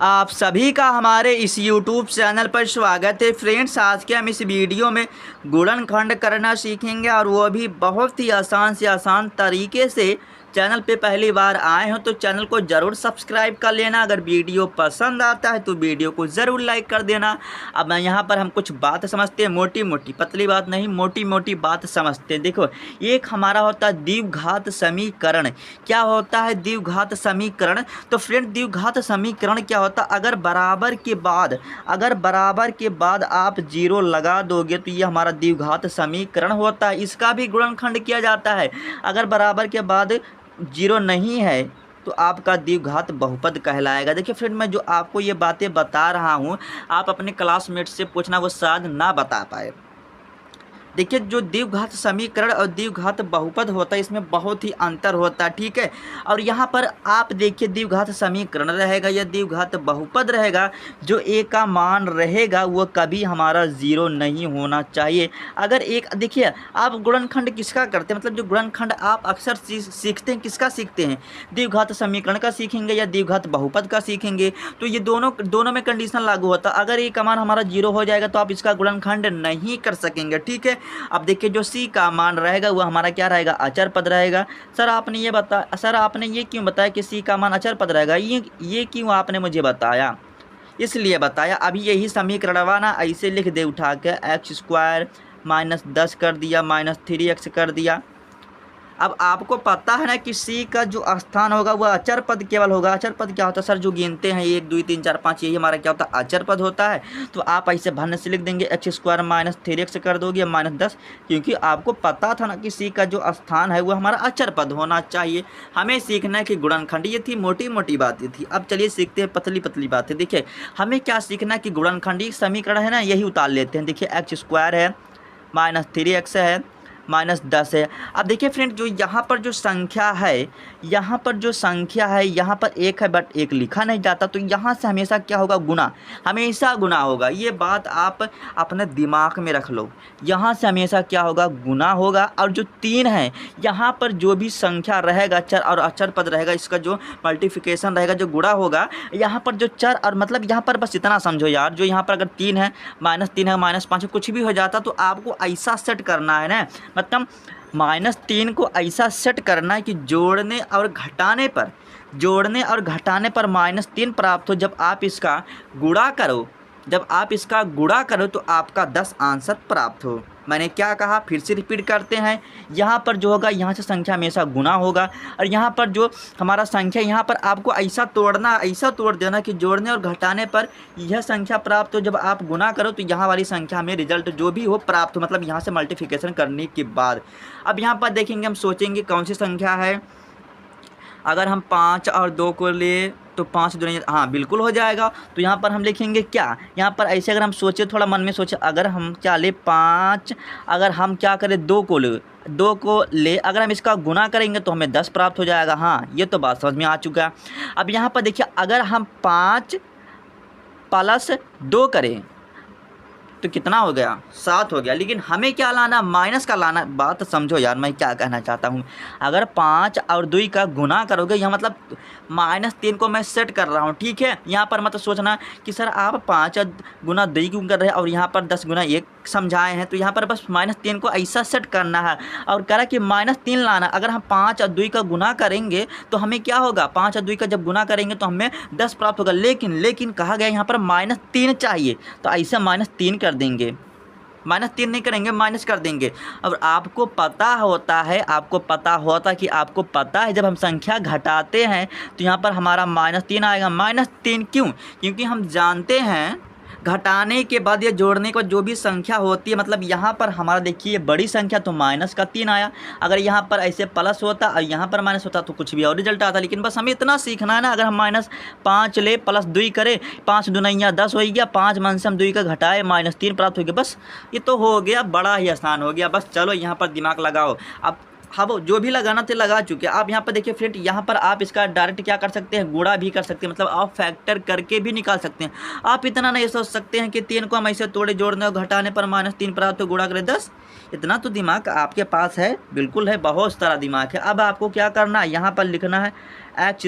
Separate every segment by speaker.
Speaker 1: आप सभी का हमारे इस YouTube चैनल पर स्वागत है। फ्रेंड्स, आज के हम इस वीडियो में गुणनखंड करना सीखेंगे और वो भी बहुत ही आसान से आसान तरीके से। चैनल पे पहली बार आए हो तो चैनल को ज़रूर सब्सक्राइब कर लेना। अगर वीडियो पसंद आता है तो वीडियो को ज़रूर लाइक कर देना। अब यहाँ पर हम कुछ बात समझते हैं, मोटी मोटी, पतली बात नहीं, मोटी मोटी बात समझते हैं। देखो, एक हमारा होता है द्विघात समीकरण। क्या होता है द्विघात समीकरण? तो फ्रेंड, द्विघात समीकरण क्या होता है? अगर बराबर के बाद आप जीरो लगा दोगे तो ये हमारा द्विघात समीकरण होता है। इसका भी गुणनखंड किया जाता है। अगर बराबर के बाद जीरो नहीं है तो आपका द्विघात बहुपद कहलाएगा। देखिए फ्रेंड, मैं जो आपको ये बातें बता रहा हूँ, आप अपने क्लासमेट से पूछना, वो शायद ना बता पाए। देखिए, जो द्विघात समीकरण और द्विघात बहुपद होता है, इसमें बहुत ही अंतर होता है, ठीक है। और यहाँ पर आप देखिए, द्विघात समीकरण रहेगा या द्विघात बहुपद रहेगा, जो ए का मान रहेगा वो कभी हमारा ज़ीरो नहीं होना चाहिए। अगर एक, देखिए, आप गुणनखंड किसका करते हैं, मतलब जो गुणनखंड आप अक्सर सीखते हैं, किसका सीखते हैं? द्विघात समीकरण का सीखेंगे या द्विघात बहुपद का सीखेंगे। तो ये दोनों में कंडीशन लागू होता है। अगर ए का मान हमारा जीरो हो जाएगा तो आप इसका गुणनखंड नहीं कर सकेंगे, ठीक है। अब देखिए, जो सी का मान रहेगा वो हमारा क्या रहेगा? अचर पद रहेगा। सर आपने ये क्यों बताया कि सी का मान अचर पद रहेगा? ये क्यों आपने मुझे बताया? इसलिए बताया, अभी यही समीकरण ना ऐसे लिख दे उठा के, x² -10 कर दिया, -3x कर दिया। अब आपको पता है ना कि सी का जो स्थान होगा वह अचर पद केवल होगा। अचर पद क्या होता है सर? जो गिनते हैं 1 2 3 4 5, यही हमारा क्या होता है? अचर पद होता है। तो आप ऐसे भरने से लिख देंगे x² -3x कर दोगे -10, क्योंकि आपको पता था ना कि सी का जो स्थान है वो हमारा अचर पद होना चाहिए। हमें सीखना है कि गुणनखंड। ये थी मोटी मोटी बातें थी। अब चलिए सीखते हैं पतली पतली बातें। देखिए, हमें क्या सीखना है कि गुणनखंडी समीकरण है ना, यही उतार लेते हैं। देखिए, x² है, -3x है, -10 है। अब देखिए फ्रेंड, जो यहाँ पर जो संख्या है, यहाँ पर एक है बट एक लिखा नहीं जाता, तो यहाँ से हमेशा क्या होगा? गुना, हमेशा गुना होगा। ये बात आप अपने दिमाग में रख लो। यहाँ से हमेशा क्या होगा? गुना होगा। और जो 3 है, यहाँ पर जो भी संख्या रहेगा, चर और अचर पद रहेगा, इसका जो मल्टीप्लिकेशन रहेगा, जो गुणा होगा, यहाँ पर जो चर और मतलब यहाँ पर बस इतना समझो यार, जो यहाँ पर अगर 3 है, -3 है, -5 है, कुछ भी हो जाता तो आपको ऐसा सेट करना है ना, मतलब -3 को ऐसा सेट करना है कि जोड़ने और घटाने पर -3 प्राप्त हो। जब आप इसका गुणा करो तो आपका 10 आंसर प्राप्त हो। मैंने क्या कहा? फिर से रिपीट करते हैं। यहाँ पर जो होगा, यहाँ से संख्या हमेशा गुना होगा, और यहाँ पर जो हमारा संख्या, यहाँ पर आपको ऐसा तोड़ देना कि जोड़ने और घटाने पर यह संख्या प्राप्त हो। जब आप गुना करो तो यहाँ वाली संख्या में रिजल्ट जो भी हो प्राप्त हो, मतलब यहाँ से मल्टीप्लिकेशन करने के बाद। अब यहाँ पर देखेंगे, हम सोचेंगे कौन सी संख्या है। अगर हम 5 और 2 को ले तो 5 दूनी, हाँ बिल्कुल हो जाएगा। तो यहाँ पर हम लिखेंगे क्या? यहाँ पर ऐसे अगर हम सोचे, थोड़ा मन में सोचे, अगर हम क्या ले 5, अगर हम क्या करें 2 को ले, अगर हम इसका गुना करेंगे तो हमें 10 प्राप्त हो जाएगा। हाँ, ये तो बात समझ में आ चुका है। अब यहाँ पर देखिए, अगर हम 5 + 2 करें तो कितना हो गया? 7 हो गया। लेकिन हमें क्या लाना? माइनस का लाना। बात समझो यार, मैं क्या कहना चाहता हूँ। अगर 5 और 2 का गुना करोगे, यहाँ मतलब -3 को मैं सेट कर रहा हूँ, ठीक है। यहाँ पर मत सोचना कि सर आप 5 गुना 2 क्यों कर रहे हैं और यहाँ पर 10 गुना 1 समझाए हैं। तो यहाँ पर बस -3 को ऐसा सेट करना है और करा कि -3 लाना। अगर हम 5 और 2 का गुना करेंगे तो हमें क्या होगा? 5 और 2 का जब गुना करेंगे तो हमें 10 प्राप्त होगा। लेकिन कहा गया यहाँ पर -3 चाहिए, तो ऐसा -3 कर देंगे। -3 नहीं करेंगे, माइनस कर देंगे। और आपको पता है जब हम संख्या घटाते हैं तो यहाँ पर हमारा -3 आएगा। -3 क्यों? क्योंकि हम जानते हैं घटाने के बाद या जोड़ने के बाद जो भी संख्या होती है, मतलब यहाँ पर हमारा देखिए बड़ी संख्या तो -3 आया। अगर यहाँ पर ऐसे प्लस होता और यहाँ पर माइनस होता तो कुछ भी और रिजल्ट आता। लेकिन बस हमें इतना सीखना है ना, अगर हम -5 ले +2 करें, 5 दूना 10 हो गया, 5 मन से हम 2 का घटाए, -3 प्राप्त हो गया। बस ये तो हो गया, बड़ा ही आसान हो गया। बस चलो यहाँ पर दिमाग लगाओ। अब हाँ, वो जो भी लगाना थे लगा चुके। आप यहाँ पर देखिए फ्रेंड, यहाँ पर आप इसका डायरेक्ट क्या कर सकते हैं? गुणा भी कर सकते हैं, मतलब आप फैक्टर करके भी निकाल सकते हैं। आप इतना नहीं सोच सकते हैं कि 3 को हम ऐसे तोड़े, जोड़ने और घटाने पर -3 प्राप्त हो, गुणा करें 10। इतना तो दिमाग आपके पास है, बिल्कुल है, बहुत सारा दिमाग है। अब आपको क्या करना है? यहाँ पर लिखना है एक्स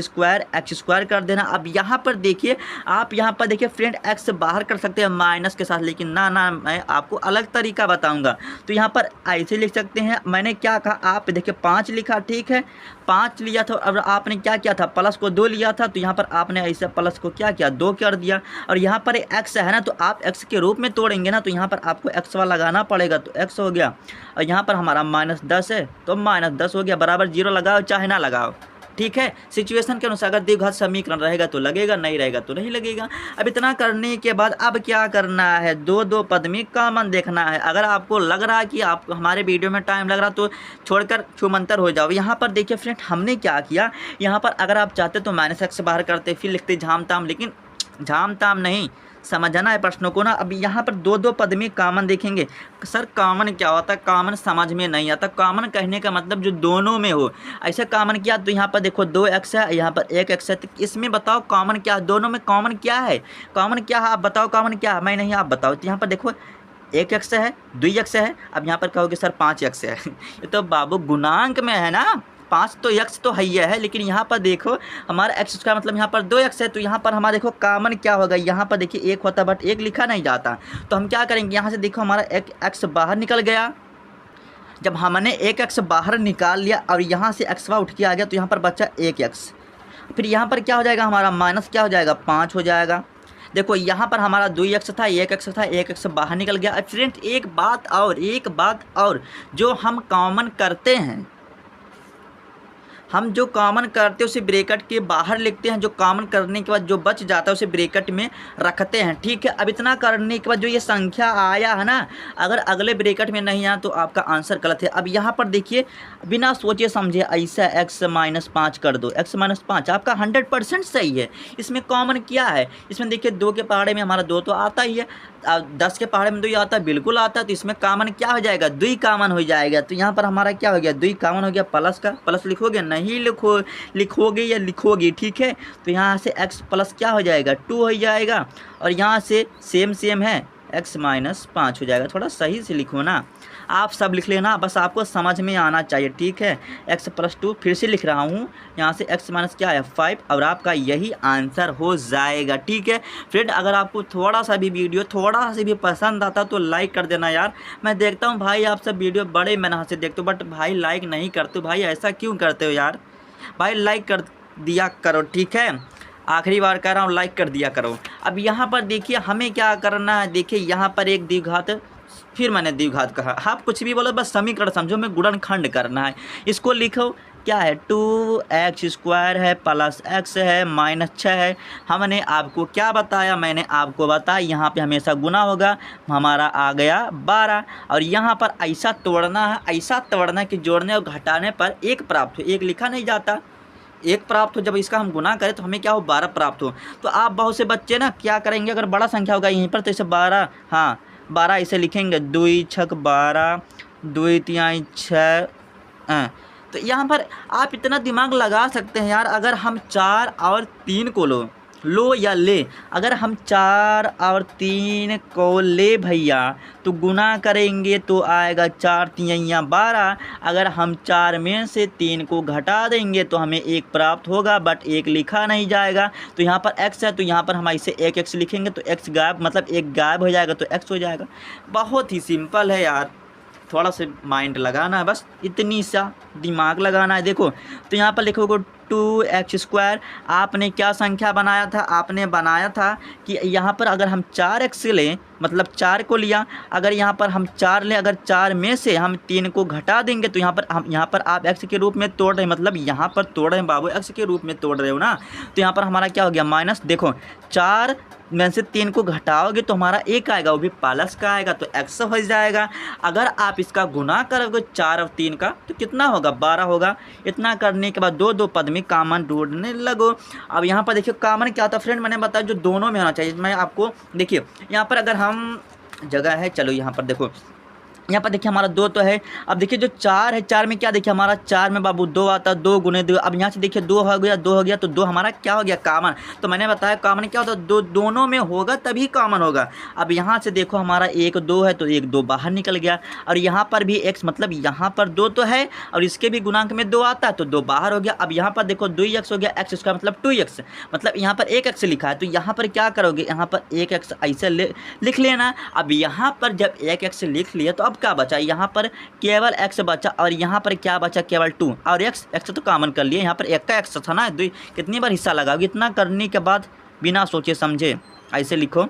Speaker 1: स्क्वायर कर देना। अब यहाँ पर देखिए, आप यहाँ पर देखिए फ्रेंड एक्स बाहर कर सकते हैं माइनस के साथ, लेकिन ना मैं आपको अलग तरीका बताऊँगा। तो यहाँ पर ऐसे लिख सकते हैं। मैंने क्या कहा, आप देखिए 5 लिखा, ठीक है, 5 लिया था। अब आपने क्या किया था, प्लस को 2 लिया था, तो यहाँ पर आपने ऐसे प्लस को क्या किया, 2 कर दिया। और यहाँ पर एक्स है ना, तो आप एक्स के रूप में तोड़ेंगे ना, तो यहाँ पर आपको एक्स वाला लगाना पड़ेगा, तो एक्स हो गया। और यहाँ पर हमारा -10 है, तो -10 हो गया, बराबर 0 लगाओ चाहे ना लगाओ, ठीक है। सिचुएशन के अनुसार अगर द्विघात समीकरण रहेगा तो लगेगा, नहीं रहेगा तो नहीं लगेगा। अब इतना करने के बाद अब क्या करना है, दो पद में कॉमन देखना है। अगर आपको लग रहा है कि आप हमारे वीडियो में टाइम लग रहा तो छोड़कर छूमंतर हो जाओ। यहाँ पर देखिए फ्रेंड, हमने क्या किया, यहाँ पर अगर आप चाहते तो -x बाहर करते, फिर लिखते झाम ताम, लेकिन झाम ताम नहीं, समझना है प्रश्नों को ना। अब यहाँ पर दो पद में कॉमन देखेंगे। सर कॉमन क्या होता है, कॉमन समझ में नहीं आता। कॉमन कहने का मतलब जो दोनों में हो, ऐसे कॉमन किया तो यहाँ पर देखो 2x है, यहाँ पर 1x है, तो इसमें बताओ कॉमन क्या है, दोनों में कॉमन क्या है, कॉमन क्या है, आप बताओ कॉमन क्या है, मैं नहीं आप बताओ। तो यहाँ पर देखो 1x है, 2x है, अब यहाँ पर कहोगे सर 5x है ये तो बाबू गुणांक में है ना, 5 तो x तो है, लेकिन यहाँ पर देखो हमारा x का मतलब यहाँ पर 2x है, तो यहाँ पर हमारा देखो कॉमन क्या होगा, यहाँ पर देखिए 1 होता बट 1 लिखा नहीं जाता। तो हम क्या करेंगे, यहाँ से देखो हमारा एक x बाहर निकल गया। जब हमने 1x बाहर निकाल लिया और यहाँ से x उठ के आ गया, तो यहाँ पर बचा 1x। फिर यहाँ पर क्या हो जाएगा, हमारा माइनस क्या हो जाएगा, 5 हो जाएगा। देखो यहाँ पर हमारा 2x था, 1x था, 1x बाहर निकल गया। अब फ्रेंड एक बात और जो हम कॉमन करते हैं, हम जो कॉमन करते हैं उसे ब्रैकेट के बाहर लिखते हैं, जो कॉमन करने के बाद जो बच जाता है उसे ब्रैकेट में रखते हैं, ठीक है। अब इतना करने के बाद जो ये संख्या आया है ना, अगर अगले ब्रैकेट में नहीं आया तो आपका आंसर गलत है। अब यहाँ पर देखिए बिना सोचे समझे ऐसा x-5 कर दो, x-5 आपका 100% सही है। इसमें कॉमन क्या है, इसमें देखिए 2 के पहाड़े में हमारा 2 तो आता ही है, 10 के पहाड़े में 2 आता है, बिल्कुल आता है। तो इसमें कॉमन क्या हो जाएगा, 2 कॉमन हो जाएगा। तो यहाँ पर हमारा क्या हो गया, 2 कॉमन हो गया। प्लस का प्लस लिखोगे, नहीं लिखोगे या लिखोगी, ठीक है। तो यहाँ से x प्लस क्या हो जाएगा, 2 हो जाएगा। और यहाँ से सेम है, x-5 हो जाएगा। थोड़ा सही से लिखो ना, आप सब लिख लेना, बस आपको समझ में आना चाहिए, ठीक है। x+2 फिर से लिख रहा हूँ, यहाँ से x- क्या है 5, और आपका यही आंसर हो जाएगा, ठीक है। फ्रेंड अगर आपको थोड़ा सा भी वीडियो थोड़ा सा भी पसंद आता तो लाइक कर देना यार। मैं देखता हूँ भाई आप सब वीडियो बड़े मेहनत से देखते हो, बट भाई लाइक नहीं करते भाई, ऐसा क्यों करते हो यार भाई, लाइक कर दिया करो, ठीक है। आखिरी बार कह रहा हूँ, लाइक कर दिया करो। अब यहाँ पर देखिए हमें क्या करना है, देखिए यहाँ पर एक द्विघात, फिर मैंने द्विघात कहा, आप कुछ भी बोलो बस समीकरण समझो, में गुणनखंड करना है। इसको लिखो क्या है, 2x² है प्लस x है माइनस 6 है। हमने आपको क्या बताया, मैंने आपको बताया यहाँ पे हमेशा गुना होगा, हमारा आ गया 12। और यहाँ पर ऐसा तोड़ना है, ऐसा तोड़ना है कि जोड़ने और घटाने पर 1 प्राप्त हो, 1 लिखा नहीं जाता, 1 प्राप्त हो। जब इसका हम गुना करें तो हमें क्या हो, 12 प्राप्त हो। तो आप बहुत से बच्चे ना क्या करेंगे, अगर बड़ा संख्या होगा यहीं पर तो इसे 12, हाँ 12 इसे लिखेंगे, 2×6 12, 2×3 6। तो यहाँ पर आप इतना दिमाग लगा सकते हैं यार, अगर हम 4 और 3 को लो या ले, अगर हम 4 और 3 को ले भैया तो गुना करेंगे तो आएगा 4 3 12। अगर हम 4 में से 3 को घटा देंगे तो हमें 1 प्राप्त होगा, बट 1 लिखा नहीं जाएगा। तो यहाँ पर x है, तो यहाँ पर हम इसे 1x लिखेंगे, तो x गायब, मतलब 1 गायब हो जाएगा तो x हो जाएगा। बहुत ही सिंपल है यार, थोड़ा सा माइंड लगाना है, बस इतनी सा दिमाग लगाना है। देखो तो यहाँ पर लिखोगे 2x², आपने क्या संख्या बनाया था, आपने बनाया था कि यहाँ पर अगर हम 4x लें, मतलब 4 को लिया, अगर यहाँ पर हम 4 लें, अगर 4 में से हम 3 को घटा देंगे तो यहाँ पर आप x के रूप में तोड़ रहे हैं, मतलब यहाँ पर तोड़ रहे हैं बाबू, x के रूप में तोड़ रहे हो ना। तो यहाँ पर हमारा क्या हो गया माइनस, देखो 4 में से 3 को घटाओगे तो हमारा 1 आएगा, वो भी प्लस का आएगा, तो x हो जाएगा। अगर आप इसका गुना करोगे 4 और 3 का तो कितना होगा, 12 होगा। इतना करने के बाद दो पद में कॉमन ढूंढने लगो। अब यहाँ पर देखिए कॉमन क्या होता है फ्रेंड, मैंने बताया जो दोनों में होना चाहिए। मैं आपको देखिए यहाँ पर अगर हम जगह है, चलो यहाँ पर देखो यहाँ पर देखिए हमारा 2 तो है। अब देखिए जो 4 है, 4 में क्या देखिए हमारा 4 में बाबू 2 आता है, 2 गुने 2। अब यहाँ से देखिए 2 हो गया, 2 हो गया, तो 2 हमारा क्या हो गया कॉमन। तो मैंने बताया कॉमन क्या होता है, दोनों में होगा तभी कॉमन होगा। अब यहाँ से देखो हमारा 1 2 है तो 1 2 बाहर निकल गया। और यहाँ पर भी x मतलब यहाँ पर 2 तो है और इसके भी गुणांक में 2 आता है तो 2 बाहर हो गया। अब यहाँ पर देखो 2x हो गया, x इसका मतलब 2x, मतलब यहाँ पर 1x लिखा है तो यहाँ पर क्या करोगे, यहाँ पर 1x ऐसे लिख लेना। अब यहाँ पर जब 1x लिख लिया तो अब क्या बचा, यहाँ पर केवल x बचा और यहाँ पर क्या बचा, केवल 2 और x तो कॉमन कर लिए। यहाँ पर 1 का x था ना, कितनी बार हिस्सा लगाओगे। इतना करने के बाद बिना सोचे समझे ऐसे लिखो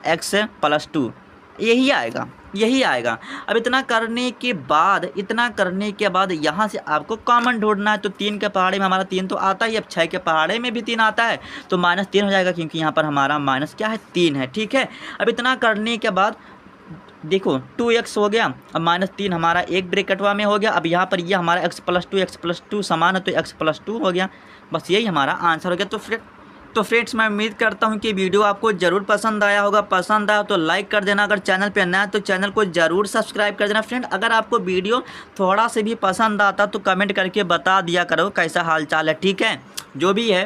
Speaker 1: x + 2, यही आएगा, यही आएगा। अब इतना करने के बाद यहाँ से आपको कॉमन ढूंढना है। तो 3 के पहाड़े में हमारा 3 तो आता ही, अब 6 के पहाड़े में भी 3 आता है तो -3 हो जाएगा क्योंकि यहाँ पर हमारा माइनस क्या है, 3 है। ठीक है, अब इतना करने के बाद देखो 2x हो गया, अब -3 हमारा एक ब्रैकेटवा में हो गया। अब यहाँ पर ये हमारा x + 2 समान है तो x + 2 हो गया। बस यही हमारा आंसर हो गया। तो फ्रेंड्स मैं उम्मीद करता हूँ कि वीडियो आपको ज़रूर पसंद आया होगा। पसंद आया तो लाइक कर देना, अगर चैनल पे नया है तो चैनल को ज़रूर सब्सक्राइब कर देना। फ्रेंड अगर आपको वीडियो थोड़ा से भी पसंद आता तो कमेंट करके बता दिया करो कैसा हाल चाल है। ठीक है, जो भी है